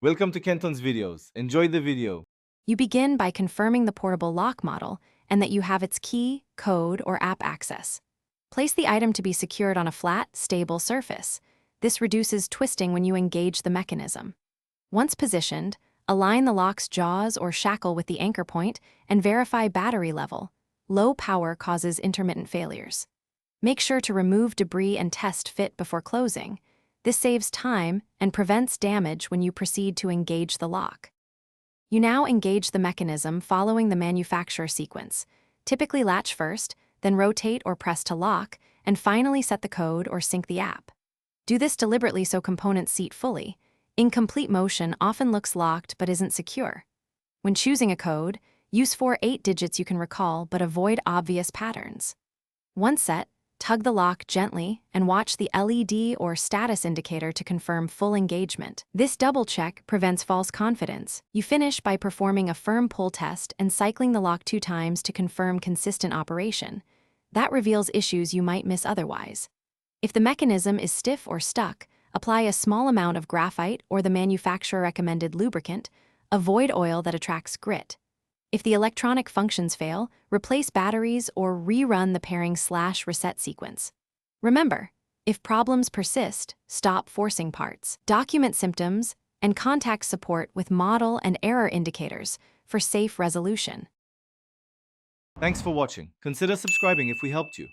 Welcome to Kenton's videos. Enjoy the video. You begin by confirming the portable lock model and that you have its key, code, or app access. Place the item to be secured on a flat, stable surface. This reduces twisting when you engage the mechanism. Once positioned, align the lock's jaws or shackle with the anchor point and verify battery level. Low power causes intermittent failures. Make sure to remove debris and test fit before closing. This saves time and prevents damage when you proceed to engage the lock. You now engage the mechanism following the manufacturer sequence. Typically latch first, then rotate or press to lock, and finally set the code or sync the app. Do this deliberately so components seat fully. Incomplete motion often looks locked but isn't secure. When choosing a code, use 4-8 digits you can recall but avoid obvious patterns. Once set, tug the lock gently and watch the LED or status indicator to confirm full engagement. This double check prevents false confidence. You finish by performing a firm pull test and cycling the lock 2 times to confirm consistent operation. That reveals issues you might miss otherwise. If the mechanism is stiff or stuck, apply a small amount of graphite or the manufacturer-recommended lubricant. Avoid oil that attracts grit. If the electronic functions fail, replace batteries or rerun the pairing/reset sequence. Remember, if problems persist, stop forcing parts. Document symptoms and contact support with model and error indicators for safe resolution. Thanks for watching. Consider subscribing if we helped you.